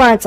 5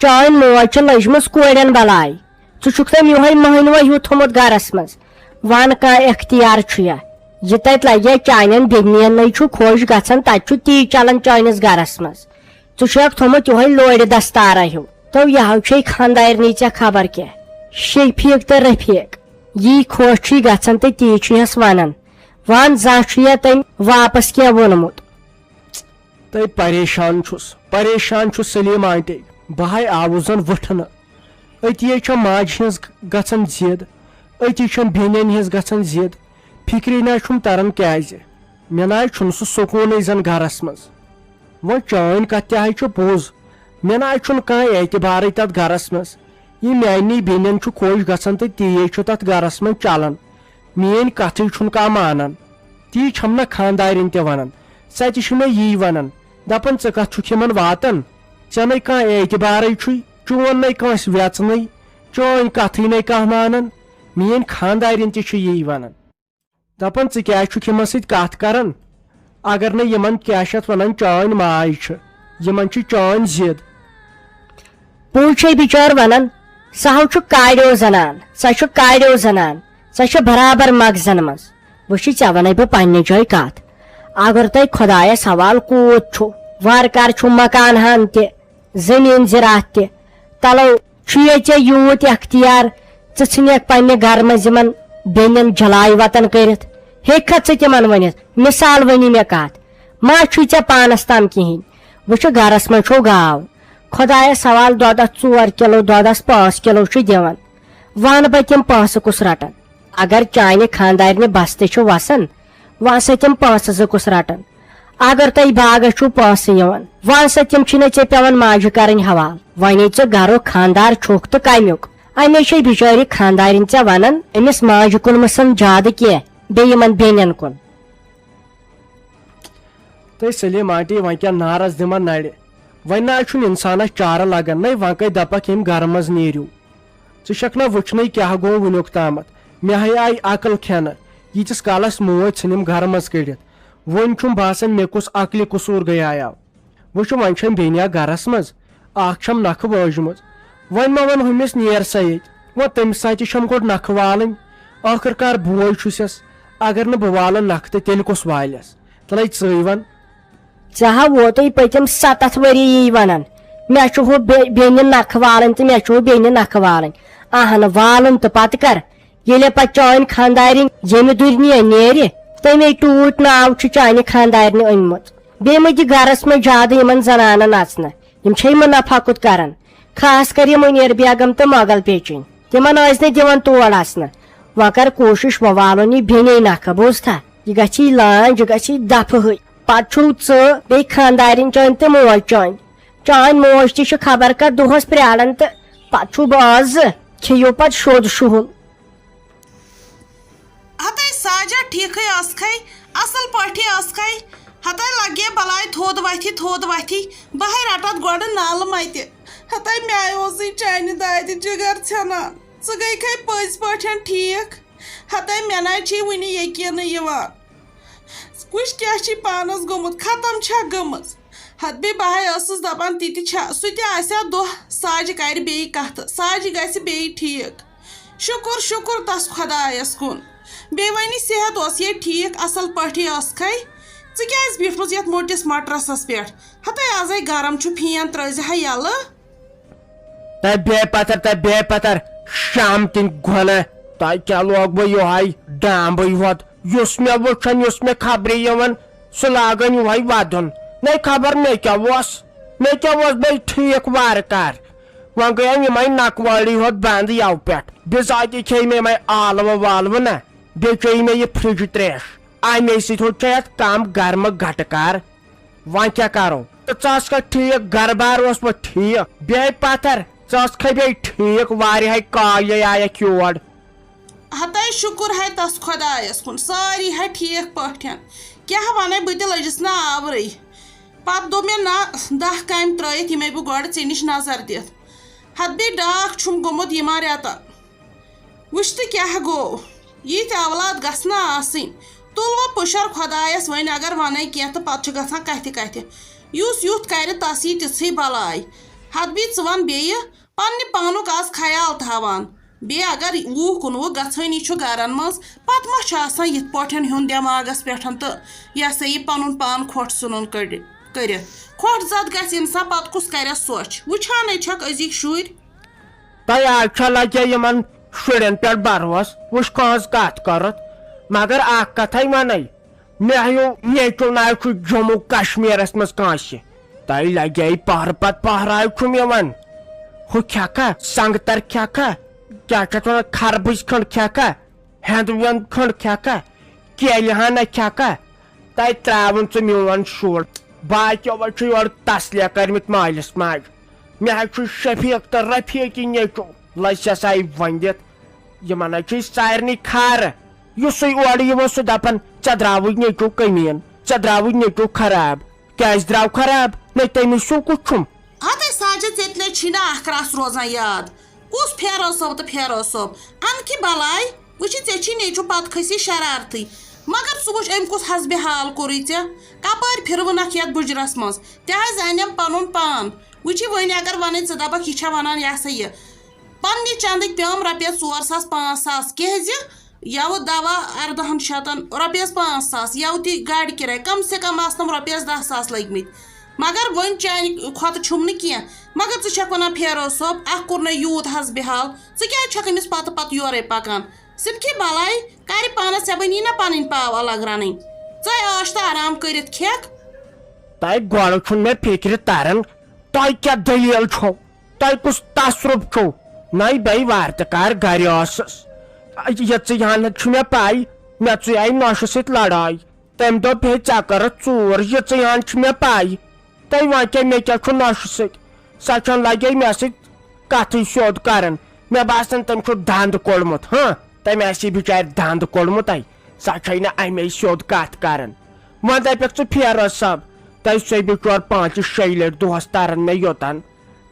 چٲنۍ موج چھِ لٔجمٕژ کورٮ۪ن بلاے ژٕ چھُکھ تٔمۍ یِہوے مٔہنِوے ہیوٗ تھوٚمُت گرس منٛز وَن کانٛہہ اختیار چھُیا یہِ تتہِ لگے چانٮ۪ن بیٚنٮ۪نٕے چھُ خۄش گژھان تتہِ چھُ تی چلان چٲنِس گرس منٛز ژٕ چھُکھ تھوٚمُت یِہوے لورِ دستارا ہیوٗ تو یہو چھے خاندارنی ژےٚ خبر کیٛاہ شفیٖق تہٕ رفیٖق یی خۄش چھُے گژھان تہٕ تی چھُیس ونان ون زانٛہہ چھُیا تٔمۍ واپس کینٛہہ ووٚنمُت تہٕ پریشان چھُس سلیٖم آنٹی بہٕ ہاے آوُس زن وٕٹھنہٕ أتی چھےٚ ماجہِ ہٕنٛز گژھان ضِد أتی چھُم بیٚنٮ۪ن ہٕنٛز گژھان ضِد فِکری نہ چھُم تران کیازِ مےٚ نہ چھُنہٕ سُہ سکوٗنٕے زن گرس منٛز وۄنۍ چٲنۍ کتھ تہِ حظ چھُ پوٚز مےٚ نہ چھُنہٕ کانٛہہ اعتبارٕے تتھ گرس منٛز یہِ میانی بیٚنٮ۪ن چھُ خۄش گژھان تہٕ تی چھُ تتھ گرس منٛز چلان میٲنۍ کتھٕے چھُنہٕ کانٛہہ مانان تی چھم نہ خاندارٮ۪ن تہِ ونان سۄ تہِ چھِ مےٚ یی ونان دپان ژٕ کتھ چھُکھ یِمن واتان ژےٚ نَے کانٛہہ اعتبارٕے چھُے چون نَے کٲنٛسہِ ویژنٕے چٲنۍ کتھٕے نَے کانٛہہ مانان میٲنۍ خاندارٮ۪ن تہِ چھِ یی ونان دپان ژٕ کیازِ چھُکھ یِمن سۭتۍ کتھ کران اگر نہٕ یِمن کیاہ چھِ اتھ ونان چٲنۍ ماے چھِ یِمن چھِ چٲنۍ ضِد پوٚز چھے بِچٲر ونان سُہ ہو چھُ کاریو زنان سۄ چھُ کاریو زنان سۄ چھِ برابر مغزن منٛز وٕچھ ژےٚ ونے بہٕ پننہِ جایہِ کتھ اگر تۄہہِ خۄدایس حوالہٕ کوٗت چھُ وارٕ کارٕ چھُ مکان ہن تہِ زٔمیٖن زِراعت تہِ تلو چھُیے ژےٚ یوٗت اختیار ژٕ ژھٕنکھ پننہِ گرٕ منٛز یِمن بیٚنٮ۪ن جلاے وطن کٔرِتھ ہیٚککھا ژٕ تِمن ؤنِتھ مثال ؤنی مےٚ کتھ ما چھُے ژےٚ پانس تام کِہینۍ وٕچھ گرس منٛز چھو گاو خۄدایس حوالہٕ دۄدس 4 کِلوٗ دۄدس 5 کِلوٗ چھُ دِوان ون بہٕ تِم پونٛسہٕ کُس رٹان اگر چانہِ خاندارنہِ بستہٕ چھُ وسان ون سا تِم پونٛسہٕ 2 کُس رٹان اگر تۄہہِ باغس چھُو پونٛسہٕ یِوان ون سا تِم چھِنہٕ ژےٚ پیٚوان ماجہِ کرٕنۍ حوالہٕ وۄنۍ ژٕ گرُک خاندار چھُکھ تہٕ کمیُک امی چھے بِچٲرِ خاندارِنۍ ژےٚ ونان أمِس ماجہِ کُن مٕسن زیادٕ کینٛہہ بیٚیہِ یِمن بیٚنٮ۪ن کُن تہٕ سلیٖم آنٹی وۄنۍ کیٛاہ نارس دِمن نرِ وۄنۍ نہ چھُنہٕ انسانس چارٕ لگان نَے وۄنۍ کتہِ دپکھ ییٚمہِ گرٕ منٛز نیٖرِو ژٕ چھکھ نہ وٕچھنٕے کیٛاہ گوٚو وُنیُک تامتھ مےٚ ہے آیہِ عقل کھٮ۪نہٕ ییٖتِس کالس موج ژھٕنِم گرٕ منٛز کٔڑِتھ وۄنۍ چھُم باسان مےٚ کُس عقلہِ قصوٗر گٔیاو وٕچھ وۄنۍ چھم بیٚنہِ اکھ گرس منٛز اکھ چھم نکھٕ وٲجمٕژ وۄنۍ ما ون ہُمِس نیر سا ییٚتہِ وۄنۍ تٔمِس سۭتۍ تہِ چھم گۄڈٕ نکھٕ والٕنۍ ٲخٕر کار بوے چھُسس اگر نہٕ بہٕ والن نکھٕ تہٕ تیٚلہِ کُس والٮ۪س تلے ژٕے ون ژےٚ ہا ووتُے پٔتِم 7 ؤری یی ونان مےٚ چھُ ہُہ بیٚنہِ نکھٕ والٕنۍ تہٕ مےٚ چھُ ہُہ بیٚنہِ نکھٕ والٕنۍ اہن والُن تہٕ پتہٕ کر ییٚلے پتہٕ چٲنۍ خاندارِنۍ ییٚمہِ دُرنہِ نیرِ تمے ٹوٗٹھ ناو چھُ چانہِ خاندارنہِ أنمُت بیٚیہِ مہ دِ گرس منٛز زیادٕ یِمن زنانن اژنہٕ یِم چھے مُنافع کُت کران خاص کر یہِ مُنیر بیگم تہٕ مۄغل پیچِنۍ تِمن ٲسۍ نہٕ دِوان تور اژنہٕ وۄنۍ کر کوٗشش وۄنۍ والُن یہِ بیٚنے نکھٕ بوٗزتھا یہِ گژھی لانج یہِ گژھی دفہٕ ہٕے پتہٕ چھُو ژٕ بیٚیہِ خاندارِنۍ چٲنۍ تہٕ موج چٲنۍ موج تہِ چھِ خبر کر دۄہس پرٛاران تہٕ پتہٕ چھُو باز کھیٚیِو پتہٕ شوٚد شُہُل ہتاے ساجا ٹھیٖکھٕے ٲسکھے اصل پٲٹھی ٲسکھے ہتاے لگے بلاے تھوٚد وتھی بہے رٹت گۄڈٕ نالہٕ متہِ ہتاے مےٚ اوسٕے چانہِ دادِ جگر ژھٮ۪نان ژٕ گٔیکھے پٔزۍ پٲٹھۍ ٹھیٖک ہتاے مےٚ نَے چھے وٕنہِ یقیٖنٕے یِوان وٕچھ کیٛاہ چھی پانس گوٚمُت ختم چھےٚ گٔمٕژ ہتہٕ بیٚیہِ بہے ٲسٕس دپان تہِ تہِ چھےٚ سُہ تہِ آسہِ ہا دۄہ ساجہِ کرِ بیٚیہِ کتھٕ ساجہِ گژھِ بیٚیہِ ٹھیٖک شُکر تس خۄدایس کُن بیٚیہِ وۄنۍ صحت اوس ییٚتہِ ٹھیٖک اصل پٲٹھی ٲسکھے ژٕ کیٛازِ بیٖٹھمٕژ یتھ موٹِس مٹرسس پٮ۪ٹھ ہتاے آزے گرم چھُ فین ترٲزِ ہا یلہٕ بے پتر شام تن گۄنہٕ تۄہہِ کیٛاہ لوگوٕ یِہوے ڈامبٕے ہوت یُس مےٚ وٕچھان یُس مےٚ خبرِ یِوان سُہ لاگان یِہوے ودُن نَے خبر مےٚ کیٛاہ اوس بیٚیہِ ٹھیٖک وارٕ کار وۄنۍ گٔیَم یِمے نکوٲڑی ہوت بنٛد یَوٕ پٮ۪ٹھ بِزاتی کھیٚیہِ مےٚ یِمے ٲلوٕ والوٕ نا بیٚیہِ چیٚیہِ مےٚ یہِ فرج تریش اَمے سۭتۍ ہوٚت ژےٚ یتھ کم گرمہٕ گٹہٕ کار وۄنۍ کیٛاہ کرو تہٕ ژٕ ٲسکھا ٹھیٖک گرٕ بار اوس وۄنۍ ٹھیٖک بیٚیہِ پتھر ژٕ ٲسکھے بیٚیہِ ٹھیٖک واریاہے کالہِ آیکھ یور ہتاے شُکر ہے تس خۄدایس کُن سٲری ہے ٹھیٖک پٲٹھۍ کیٛاہ ونے بہٕ تہِ لٔجِس نا آورٕے پتہٕ دوٚپ مےٚ نہ 10 کامہِ ترٲیِتھ یِمے بہٕ گۄڈٕ ژےٚ نِش نظر دِتھ ہتہٕ بیٚیہِ ڈاکھ چھُم گوٚمُت یِمن رٮ۪تن وٕچھ تہٕ کیٛاہ گوٚو یِتھۍ اولاد گژھِ نہ آسٕنۍ تُل وۄنۍ پُشر خۄدایس وۄنۍ اگر ونے کینٛہہ تہٕ پتہٕ چھُ گژھان کتھِ یُس یُتھ کرِ تس یی تِژھٕے بلاے حد بھی ژٕ وَن بیٚیہِ پننہِ پانُک آز خیال تھاوان بیٚیہِ اگر 20-21 گژھٲنی چھُ گرن منٛز پتہٕ ما چھُ آسان یِتھ پٲٹھۍ ہیوٚن دٮ۪ماغس پٮ۪ٹھ تہٕ یہِ ہسا یہِ پنُن پان کھۄٹھ ژھٕنُن کٔرِتھ کھۄٹھ زد گژھِ اِنسان پتہٕ کُس کرٮ۪س سۄچھ وٕچھانے چھکھ أزِکۍ شُرۍ تۄہہِ آز چھا لگیا یِمن شُرٮ۪ن پٮ۪ٹھ بروس وٕچھ کٲنٛسہِ کتھ کرُت مگر اکھ کتھے ونے مےٚ ہیوٗ نیچُو ناو چھُ جموں کشمیٖرس منٛز کٲنٛسہِ تۄہہِ لگے پہرٕ پتہٕ پہراے چھُم یِوان ہُہ کھٮ۪کھا سنگتر کھٮ۪کھا کیٛاہ چھِ اتھ ونان خربٕز کھنٛڈ کھٮ۪کھا ہٮ۪نٛد وٮ۪نٛد کھنٛڈ کھٮ۪کھا کیلہِ ہنا کھٮ۪کھا تۄہہِ ترٛاوُن ژٕ میون شُر باقیو وۄنۍ چھُ یورٕ تسلیہ کٔرمٕتۍ مٲلِس ماجہِ مےٚ حظ چھُ شفیٖق تہٕ رفیٖقی نیچُو لٔسِس آیہِ ؤنِتھ یِمن حظ چھِ سارنٕے کھارٕ یُسُے اورٕ یِوان سُہ دپان ژےٚ درٛاوٕے نیچُو کٔمیٖن ژےٚ درٛاوٕے نیچُو خراب کیٛازِ درٛاو خراب نہ تٔمِس سُہ چھُم ہتے ساجد ژےٚ تہِ چھی نا اکھ رس روزان یاد کُس پھیرو صٲب تہٕ پھیرو صٲب انکہِ بلاے وٕچھِ ژےٚ چھی نیچُو پتہٕ کھٔسی شرارتٕے مگر ژٕ وٕچھ أمۍ کُس حسبِ حال کوٚرُے ژےٚ کپٲرۍ پھِروٕنکھ یتھ بُجرس منٛز تہِ حظ انیم پنُن پان وٕچھِ وۄنۍ اگر ونٕے ژٕ دپکھ یہِ چھا ونان یہِ ہسا یہِ پننہِ چندٕکۍ پیٚوم رۄپیس 4,000-5,000 کیٛازِ یوٕ دوا 18,000 رۄپیس 5,000 یوٕ تہِ گاڑِ کِراے کم سے کم آسنم رۄپیس 10,000 لٔگمٕتۍ مگر وۄنۍ چانہِ کھۄتہٕ چھُم نہٕ کینٛہہ مگر ژٕ چھکھ ونان پھیرو صٲب اکھ کوٚرنے یوٗت حسبِ حال ژٕ کیٛازِ چھکھ أمِس پتہٕ یورے پکان سِبکھی بلاے کرِ پانس ژےٚ بنی نا پنٕنۍ پاو الگ رنٕنۍ ژٕ عٲش تہٕ آرام کٔرِتھ کھٮ۪کھ تۄہہِ گۄڈٕ چھُنہٕ مےٚ فِکرِ تران تۄہہِ کیٛاہ دٔلیٖل چھو تۄہہِ کُس تصرُف چھو نَے بیٚیہِ وارٕ تہِ کار گرِ ٲسٕس یہِ ژٕیہان چھُ مےٚ پاے مےٚ ژٕیاے نۄشہِ سۭتۍ لڑٲے تٔمۍ دوٚپ ہے ژےٚ کٔرٕتھ ژوٗر یہِ ژٕیہان چھُ مےٚ پاے تۄہہِ وۄنۍ کیٛاہ مےٚ کیٛاہ چھُ نۄشہِ سۭتۍ سۄ چھَنہٕ لگے مےٚ سۭتۍ کتھٕے سیوٚد کران مےٚ باسان تٔمۍ چھُ دنٛد کوٚڑمُت تٔمۍ آسہِ بِچارِ دنٛد کوٚڑمُتے سۄ چھے نہٕ امے سیوٚد کتھ کران وۄنۍ دپکھ ژٕ فیروز صٲب تۄہہِ سۄبہِ ژور 5-6 لٹہِ دۄہس تران مےٚ یوٚتن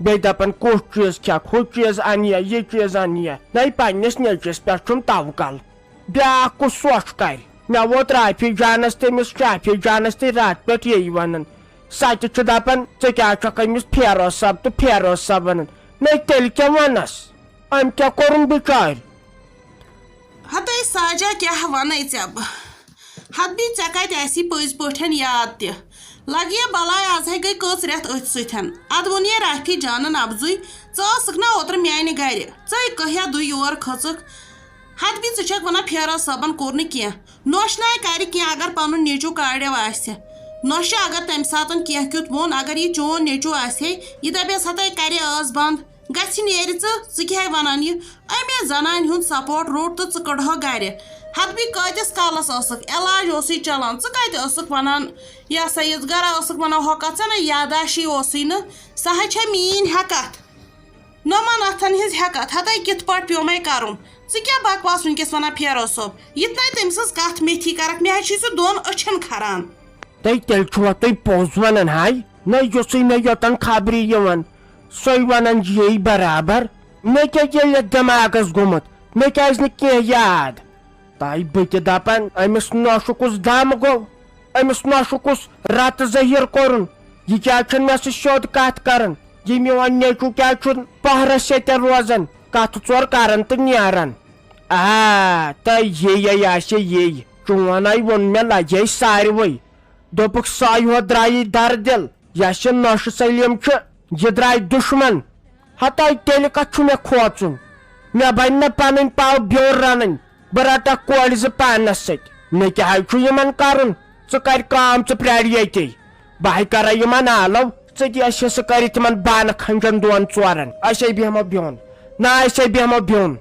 بیٚیہِ دپان کُس چیٖز کھٮ۪کھ ہُہ چیٖز انیا یہِ چیٖز انیا نَے پننِس نیچوِس پٮ۪ٹھ چھُم توکل بیٛاکھ کُس سۄچھ کرِ مےٚ ووت رافی جانس تٔمِس شافی جانس تہِ راتہٕ پٮ۪ٹھ یی ونان سۄ تہِ چھُ دپان ژٕ کیٛاہ چھکھ أمِس فیروز صٲب تہٕ فیروز صٲب ونان نَے تیٚلہِ کیٛاہ ونس أمۍ کیٛاہ کوٚرُن بِچارِ ہتے ساجا کیٛاہ ونے ژےٚ بہٕ حدبی ژےٚ کتہِ آسی پٔزۍ پٲٹھۍ یاد تہِ لگیے بلاے آز ہے گٔے کٔژ رٮ۪تھ أتھۍ سۭتۍ ادٕ ووٚنیے رافی جانن افضوے ژٕ ٲسٕکھ نا اوترٕ میانہِ گرِ ژٕے کٔہیا دُے یور کھٔژٕکھ حدبی ژٕ چھکھ ونان فیروز صٲبن کوٚر نہٕ کینٛہہ نۄش ناے کرِ کینٛہہ اگر پنُن نیچوٗ کاڑیو آسہِ نۄشہِ اگر تمہِ ساتہٕ کینٛہہ کیُتھ ووٚن اگر یہِ چون نیچوٗ آسہِ ہے یہِ دپیس ہتے کرِ ٲس بنٛد گژھِ نیرِ ژٕ کیٛاہ ونان یہِ امے زنانہِ ہُنٛد سپوٹ روٚٹ تہٕ ژٕ کٔڑہو گرِ حدبی کۭتِس کالس ٲسٕکھ علاج اوسُے چلان ژٕ کتہِ ٲسٕکھ ونان یہِ ہسا یہِ گرا ٲسٕکھ ونان ہۄ کتھ ژےٚ نہ یاداشی اوسُے نہٕ سۄ حظ چھےٚ میٲنۍ ہٮ۪کتھ نۄمن اتھن ہِنٛز ہٮ۪کتھ ہتے کِتھ پٲٹھۍ پیوٚو مےٚ کرُن ژٕ کیٛاہ بکواس وٕنکیٚس ونان فیروز صٲب یِتھ تٔمۍ سٕنٛز کتھ میتھی کرکھ مےٚ حظ چھُے سُہ 2 أچھن کھران تیٚلہِ چھُوا تُہۍ پوٚز ونان ہاے نہ یُسُے مےٚ یوٚتن خبرِ یِوان سۄے ونان یی برابر مےٚ کیٛاہ ییٚلہِ دٮ۪ماغس گوٚمُت مےٚ کیٛازِ نہٕ کینٛہہ یاد تۄہہِ بہٕ تہِ دپان أمِس نۄشہِ کُس دم گوٚو أمِس نۄشہِ کُس رتہٕ ظٲہِر کوٚرُن یہِ کیٛازِ چھُنہٕ مےٚ سۭتۍ سیوٚد کتھ کران یہِ میون نیچوٗ کیٛازِ چھُنہٕ پہرس ییٚتٮ۪ن روزان کتھٕ ژور کران تہٕ نیران تۄہہِ یی آسہِ یی چون آے ووٚن مےٚ لجے ساروٕے دوٚپُکھ ساے ہوت درٛایی دردِل یۄس یہِ نۄشہِ سلیٖم چھُ یہِ درٛاے دُشمن ہتے تیٚلہِ کتھ چھُ مےٚ کھوژُن مےٚ بنہِ نہ پنٕنۍ پاو بیٚور رنٕنۍ بہٕ رٹکھ کورِ 2 پانس سۭتۍ مےٚ کیٛاہ حظ چھُ یِمن کرُن ژٕ کر کٲم ژٕ پرٛارِ ییٚتی بہٕ ہے کرے یِمن آلو ژٕ دِ اَسہِ حِصہٕ کٔرِتھ تِمن بانہٕ کھنٛجن 2-4 أسے بیٚہمو بِہُن نہ أسے بیٚہمو بِہُن